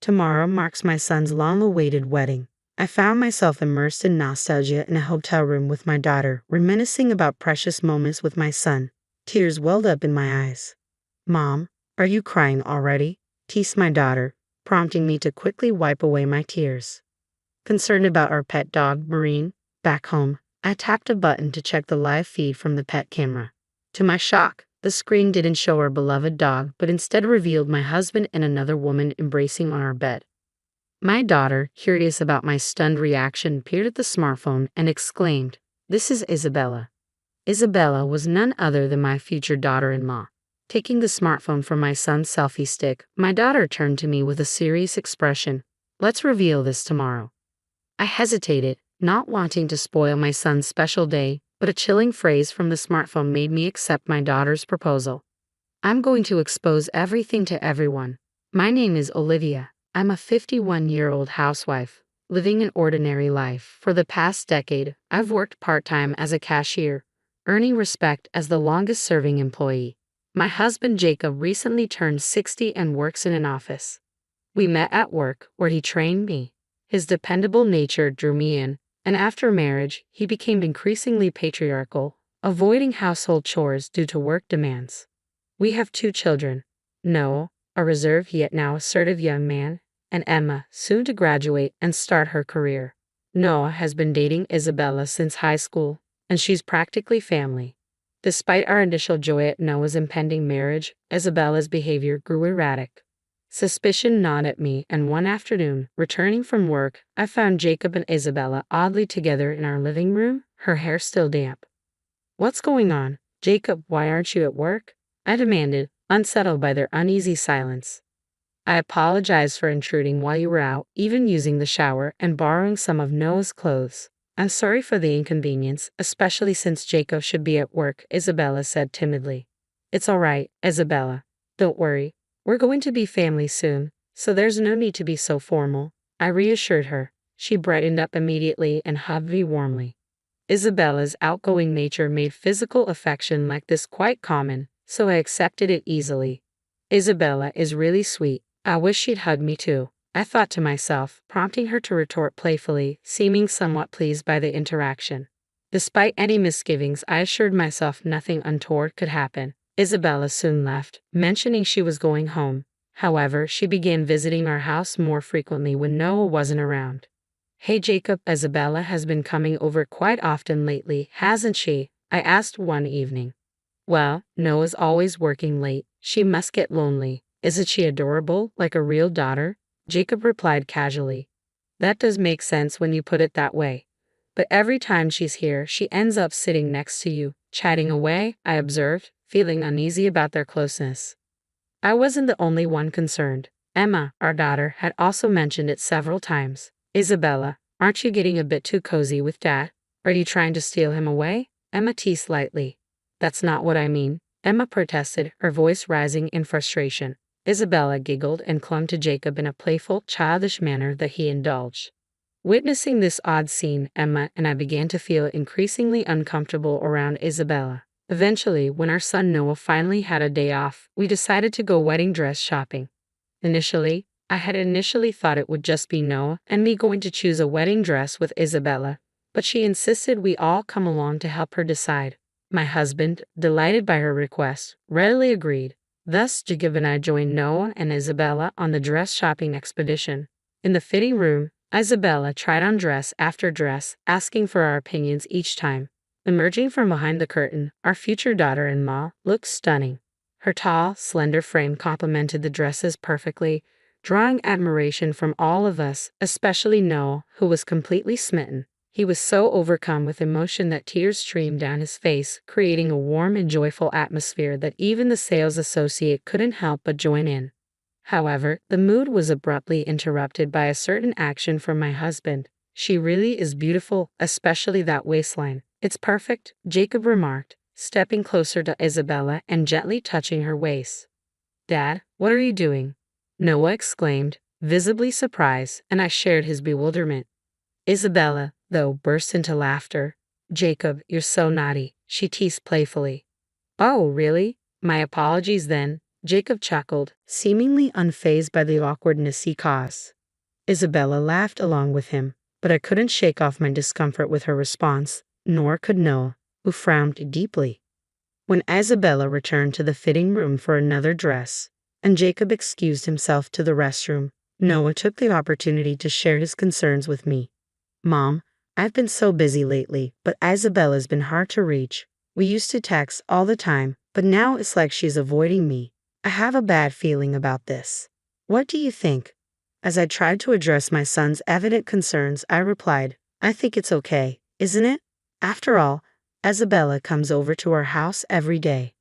Tomorrow marks my son's long-awaited wedding. I found myself immersed in nostalgia in a hotel room with my daughter, reminiscing about precious moments with my son. Tears welled up in my eyes. "Mom, are you crying already?" teased my daughter, prompting me to quickly wipe away my tears. Concerned about our pet dog, Marine, back home, I tapped a button to check the live feed from the pet camera. To my shock, the screen didn't show our beloved dog, but instead revealed my husband and another woman embracing on our bed. My daughter, curious about my stunned reaction, peered at the smartphone and exclaimed, "This is Isabella." Isabella was none other than my future daughter-in-law. Taking the smartphone from my son's selfie stick, my daughter turned to me with a serious expression. "Let's reveal this tomorrow." I hesitated, not wanting to spoil my son's special day, but a chilling phrase from the smartphone made me accept my daughter's proposal. "I'm going to expose everything to everyone. My name is Olivia. I'm a 51-year-old housewife, living an ordinary life. For the past decade, I've worked part-time as a cashier, earning respect as the longest-serving employee. My husband Jacob recently turned 60 and works in an office. We met at work, where he trained me. His dependable nature drew me in, and after marriage, he became increasingly patriarchal, avoiding household chores due to work demands. We have 2 children, Noah, a reserved yet now assertive young man, and Emma, soon to graduate and start her career. Noah has been dating Isabella since high school, and she's practically family. Despite our initial joy at Noah's impending marriage, Isabella's behavior grew erratic. Suspicion gnawed at me, and one afternoon, returning from work, I found Jacob and Isabella oddly together in our living room, her hair still damp. "What's going on, Jacob? Why aren't you at work?" I demanded, unsettled by their uneasy silence. "I apologize for intruding while you were out, even using the shower and borrowing some of Noah's clothes. I'm sorry for the inconvenience, especially since Jacob should be at work," Isabella said timidly. "It's all right, Isabella. Don't worry. We're going to be family soon, so there's no need to be so formal," I reassured her. She brightened up immediately and hugged me warmly. Isabella's outgoing nature made physical affection like this quite common, so I accepted it easily. "Isabella is really sweet. I wish she'd hug me too," I thought to myself, prompting her to retort playfully, seeming somewhat pleased by the interaction. Despite any misgivings, I assured myself nothing untoward could happen. Isabella soon left, mentioning she was going home. However, she began visiting our house more frequently when Noah wasn't around. "Hey Jacob, Isabella has been coming over quite often lately, hasn't she?" I asked one evening. "Well, Noah's always working late. She must get lonely. Isn't she adorable, like a real daughter?" Jacob replied casually. "That does make sense when you put it that way. But every time she's here, she ends up sitting next to you, chatting away," I observed, feeling uneasy about their closeness. I wasn't the only one concerned. Emma, our daughter, had also mentioned it several times. "Isabella, aren't you getting a bit too cozy with Dad? Are you trying to steal him away?" Emma teased lightly. "That's not what I mean," Emma protested, her voice rising in frustration. Isabella giggled and clung to Jacob in a playful, childish manner that he indulged. Witnessing this odd scene, Emma and I began to feel increasingly uncomfortable around Isabella. Eventually, when our son Noah finally had a day off, we decided to go wedding dress shopping. I had initially thought it would just be Noah and me going to choose a wedding dress with Isabella, but she insisted we all come along to help her decide. My husband, delighted by her request, readily agreed. Thus, Jacob and I joined Noah and Isabella on the dress shopping expedition. In the fitting room, Isabella tried on dress after dress, asking for our opinions each time. Emerging from behind the curtain, our future daughter-in-law looked stunning. Her tall, slender frame complemented the dresses perfectly, drawing admiration from all of us, especially Noah, who was completely smitten. He was so overcome with emotion that tears streamed down his face, creating a warm and joyful atmosphere that even the sales associate couldn't help but join in. However, the mood was abruptly interrupted by a certain action from my husband. "She really is beautiful, especially that waistline. It's perfect," Jacob remarked, stepping closer to Isabella and gently touching her waist. "Dad, what are you doing?" Noah exclaimed, visibly surprised, and I shared his bewilderment. Isabella, though, burst into laughter. "Jacob, you're so naughty," she teased playfully. "Oh, really? My apologies then," Jacob chuckled, seemingly unfazed by the awkwardness he caused. Isabella laughed along with him, but I couldn't shake off my discomfort with her response, nor could Noah, who frowned deeply. When Isabella returned to the fitting room for another dress, and Jacob excused himself to the restroom, Noah took the opportunity to share his concerns with me. Mom, I've been so busy lately, but Isabella's been hard to reach. We used to text all the time, but now it's like she's avoiding me. I have a bad feeling about this. What do you think? As I tried to address my son's evident concerns, I replied, I think it's okay, isn't it? After all, Isabella comes over to our house every day.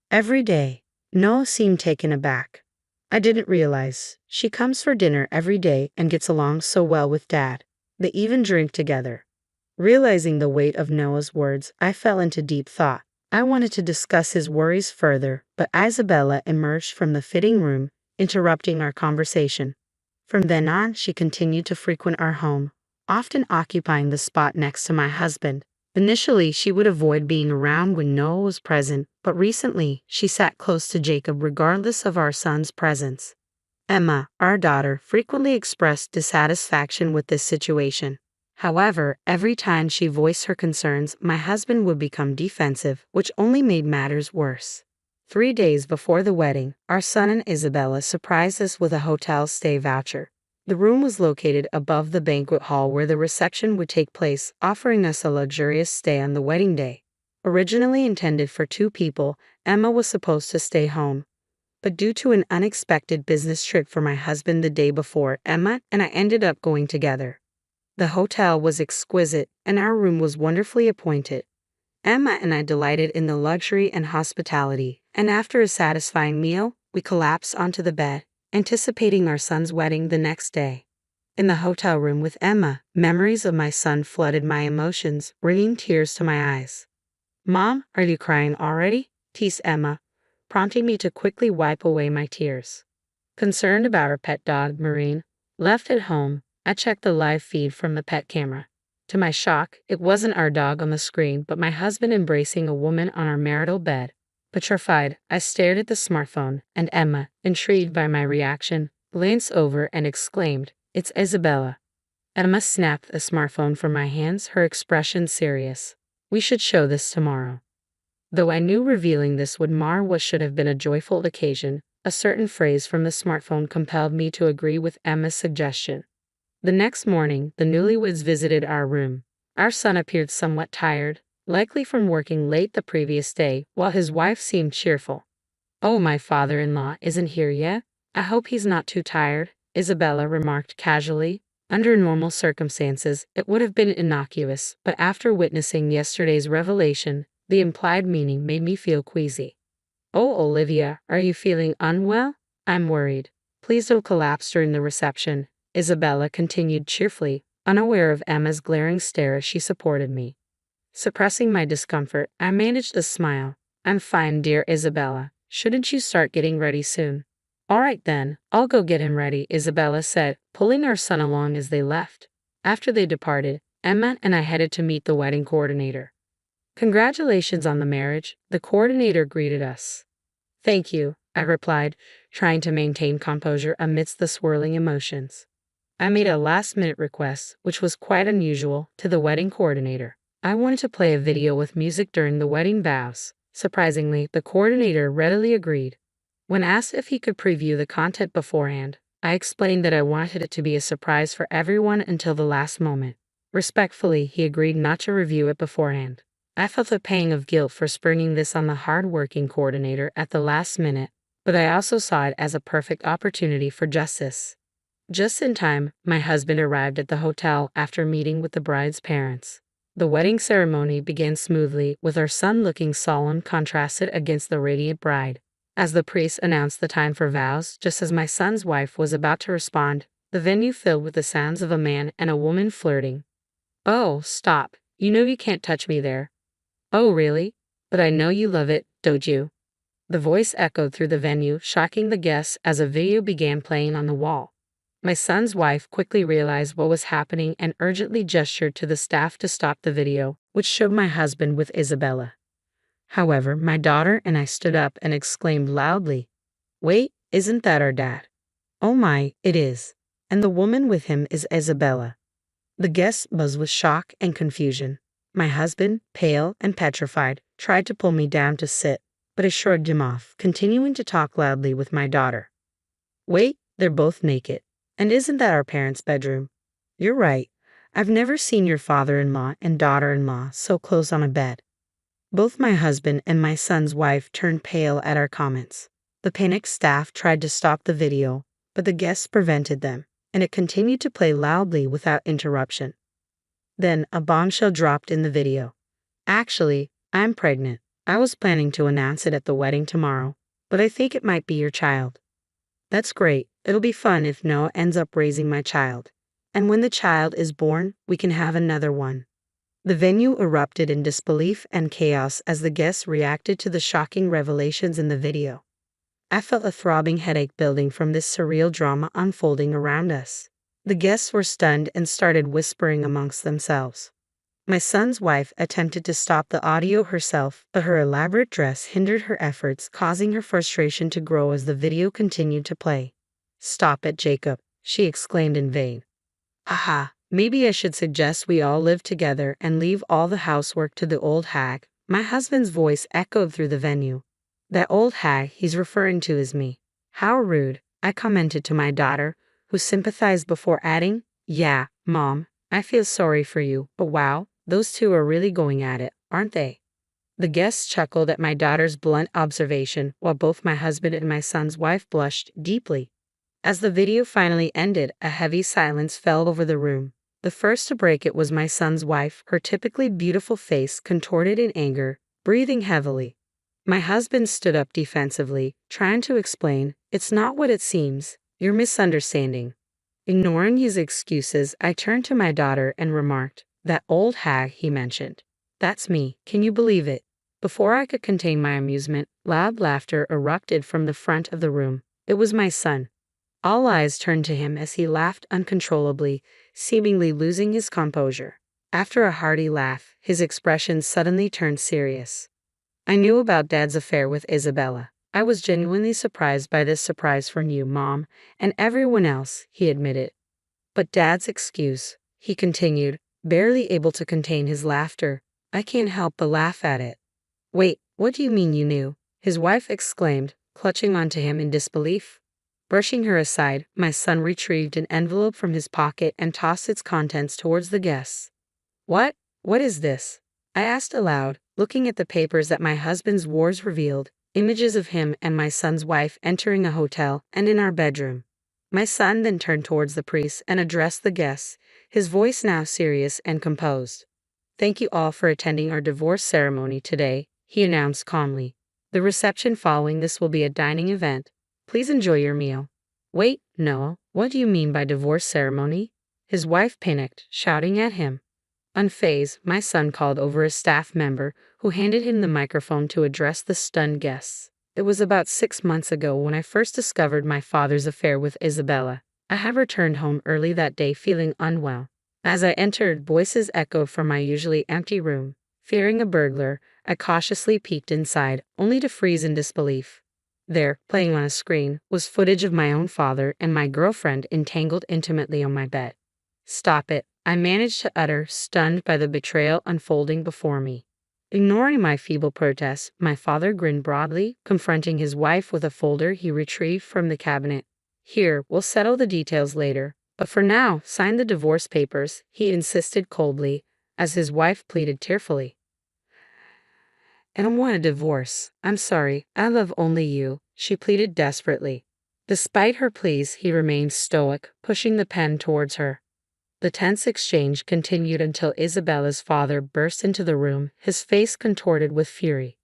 Every day. Noah seemed taken aback. I didn't realize. She comes for dinner every day and gets along so well with Dad. They even drink together. Realizing the weight of Noah's words, I fell into deep thought. I wanted to discuss his worries further, but Isabella emerged from the fitting room, interrupting our conversation. From then on, she continued to frequent our home, often occupying the spot next to my husband. Initially, she would avoid being around when Noah was present, but recently, she sat close to Jacob regardless of our son's presence. Emma, our daughter, frequently expressed dissatisfaction with this situation. However, every time she voiced her concerns, my husband would become defensive, which only made matters worse. 3 days before the wedding, our son and Isabella surprised us with a hotel stay voucher. The room was located above the banquet hall where the reception would take place, offering us a luxurious stay on the wedding day. Originally intended for 2 people, Emma was supposed to stay home. But due to an unexpected business trip for my husband the day before, Emma and I ended up going together. The hotel was exquisite, and our room was wonderfully appointed. Emma and I delighted in the luxury and hospitality, and after a satisfying meal, we collapsed onto the bed, anticipating our son's wedding the next day. In the hotel room with Emma, memories of my son flooded my emotions, bringing tears to my eyes. Mom, are you crying already? Teased Emma, prompting me to quickly wipe away my tears. Concerned about our pet dog, Marine, left at home, I checked the live feed from the pet camera. To my shock, it wasn't our dog on the screen, but my husband embracing a woman on our marital bed. Petrified, I stared at the smartphone, and Emma, intrigued by my reaction, glanced over and exclaimed, It's Isabella. Emma snapped the smartphone from my hands, her expression serious. We should show this tomorrow. Though I knew revealing this would mar what should have been a joyful occasion, a certain phrase from the smartphone compelled me to agree with Emma's suggestion. The next morning, the newlyweds visited our room. Our son appeared somewhat tired, likely from working late the previous day, while his wife seemed cheerful. Oh, my father-in-law isn't here yet? I hope he's not too tired, Isabella remarked casually. Under normal circumstances, it would have been innocuous, but after witnessing yesterday's revelation, the implied meaning made me feel queasy. Oh, Olivia, are you feeling unwell? I'm worried. Please don't collapse during the reception, Isabella continued cheerfully, unaware of Emma's glaring stare as she supported me. Suppressing my discomfort, I managed a smile. I'm fine, dear Isabella. Shouldn't you start getting ready soon? All right then, I'll go get him ready, Isabella said, pulling our son along as they left. After they departed, Emma and I headed to meet the wedding coordinator. Congratulations on the marriage, the coordinator greeted us. Thank you, I replied, trying to maintain composure amidst the swirling emotions. I made a last-minute request, which was quite unusual, to the wedding coordinator. I wanted to play a video with music during the wedding vows. Surprisingly, the coordinator readily agreed. When asked if he could preview the content beforehand, I explained that I wanted it to be a surprise for everyone until the last moment. Respectfully, he agreed not to review it beforehand. I felt a pang of guilt for springing this on the hard-working coordinator at the last minute, but I also saw it as a perfect opportunity for justice. Just in time, my husband arrived at the hotel after meeting with the bride's parents. The wedding ceremony began smoothly, with our son looking solemn contrasted against the radiant bride. As the priest announced the time for vows, just as my son's wife was about to respond, the venue filled with the sounds of a man and a woman flirting. Oh, stop. You know you can't touch me there. Oh, really? But I know you love it, don't you? The voice echoed through the venue, shocking the guests as a video began playing on the wall. My son's wife quickly realized what was happening and urgently gestured to the staff to stop the video, which showed my husband with Isabella. However, my daughter and I stood up and exclaimed loudly, Wait, isn't that our dad? Oh my, it is. And the woman with him is Isabella. The guest buzzed with shock and confusion. My husband, pale and petrified, tried to pull me down to sit, but I shrugged him off, continuing to talk loudly with my daughter. Wait, they're both naked. And isn't that our parents' bedroom? You're right. I've never seen your father-in-law and daughter-in-law so close on a bed. Both my husband and my son's wife turned pale at our comments. The panicked staff tried to stop the video, but the guests prevented them, and it continued to play loudly without interruption. Then a bombshell dropped in the video. Actually, I'm pregnant. I was planning to announce it at the wedding tomorrow, but I think it might be your child. That's great. It'll be fun if Noah ends up raising my child. And when the child is born, we can have another one. The venue erupted in disbelief and chaos as the guests reacted to the shocking revelations in the video. I felt a throbbing headache building from this surreal drama unfolding around us. The guests were stunned and started whispering amongst themselves. My son's wife attempted to stop the audio herself, but her elaborate dress hindered her efforts, causing her frustration to grow as the video continued to play. "Stop it, Jacob," she exclaimed in vain. "Aha, maybe I should suggest we all live together and leave all the housework to the old hag." My husband's voice echoed through the venue. "That old hag he's referring to is me." "How rude," I commented to my daughter, who sympathized before adding, "Yeah, Mom, I feel sorry for you, but wow, those two are really going at it, aren't they?" The guests chuckled at my daughter's blunt observation, while both my husband and my son's wife blushed deeply. As the video finally ended, a heavy silence fell over the room. The first to break it was my son's wife, her typically beautiful face contorted in anger, breathing heavily. My husband stood up defensively, trying to explain, "It's not what it seems. You're misunderstanding." Ignoring his excuses, I turned to my daughter and remarked, "That old hag he mentioned. That's me, can you believe it?" Before I could contain my amusement, loud laughter erupted from the front of the room. It was my son. All eyes turned to him as he laughed uncontrollably, seemingly losing his composure. After a hearty laugh, his expression suddenly turned serious. "I knew about Dad's affair with Isabella. I was genuinely surprised by this surprise from you, Mom, and everyone else," he admitted. "But Dad's excuse," he continued, barely able to contain his laughter. "I can't help but laugh at it." "Wait, what do you mean you knew?" his wife exclaimed, clutching onto him in disbelief. Brushing her aside, my son retrieved an envelope from his pocket and tossed its contents towards the guests. "What? What is this?" I asked aloud, looking at the papers that my husband's wars revealed, images of him and my son's wife entering a hotel and in our bedroom. My son then turned towards the priest and addressed the guests, his voice now serious and composed. "Thank you all for attending our divorce ceremony today," he announced calmly. "The reception following this will be a dining event. Please enjoy your meal." "Wait, Noah, what do you mean by divorce ceremony?" His wife panicked, shouting at him. Unfazed, my son called over a staff member, who handed him the microphone to address the stunned guests. "It was about 6 months ago when I first discovered my father's affair with Isabella. I had returned home early that day feeling unwell. As I entered, voices echoed from my usually empty room. Fearing a burglar, I cautiously peeked inside, only to freeze in disbelief. There, playing on a screen, was footage of my own father and my girlfriend entangled intimately on my bed. "Stop it," I managed to utter, stunned by the betrayal unfolding before me. Ignoring my feeble protests, my father grinned broadly, confronting his wife with a folder he retrieved from the cabinet. "Here, we'll settle the details later, but for now, sign the divorce papers," he insisted coldly, as his wife pleaded tearfully. "I don't want a divorce. I'm sorry, I love only you," she pleaded desperately. Despite her pleas, he remained stoic, pushing the pen towards her. The tense exchange continued until Isabella's father burst into the room, his face contorted with fury.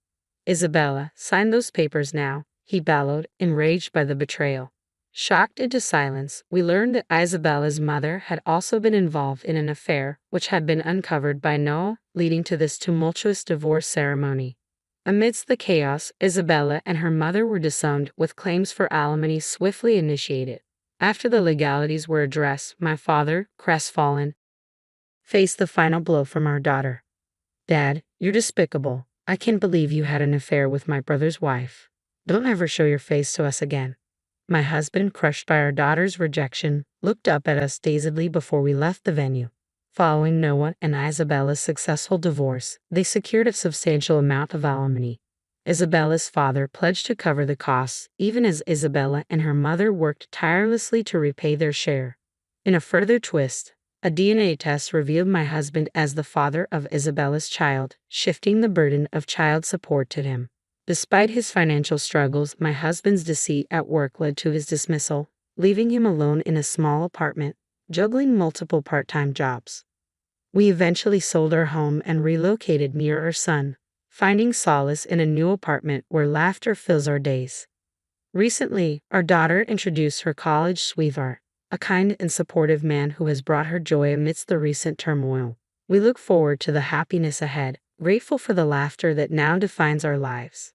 "Isabella, sign those papers now," he bellowed, enraged by the betrayal. Shocked into silence, we learned that Isabella's mother had also been involved in an affair which had been uncovered by Noah, leading to this tumultuous divorce ceremony. Amidst the chaos, Isabella and her mother were disowned, with claims for alimony swiftly initiated. After the legalities were addressed, my father, crestfallen, faced the final blow from our daughter. "Dad, you're despicable. I can't believe you had an affair with my brother's wife." Don't ever show your face to us again. My husband, crushed by our daughter's rejection, looked up at us dazedly before we left the venue. Following Noah and Isabella's successful divorce, they secured a substantial amount of alimony. Isabella's father pledged to cover the costs, even as Isabella and her mother worked tirelessly to repay their share. In a further twist, a DNA test revealed my husband as the father of Isabella's child, shifting the burden of child support to him. Despite his financial struggles, my husband's deceit at work led to his dismissal, leaving him alone in a small apartment, juggling multiple part-time jobs. We eventually sold our home and relocated near our son, finding solace in a new apartment where laughter fills our days. Recently, our daughter introduced her college sweetheart, a kind and supportive man who has brought her joy amidst the recent turmoil. We look forward to the happiness ahead, grateful for the laughter that now defines our lives.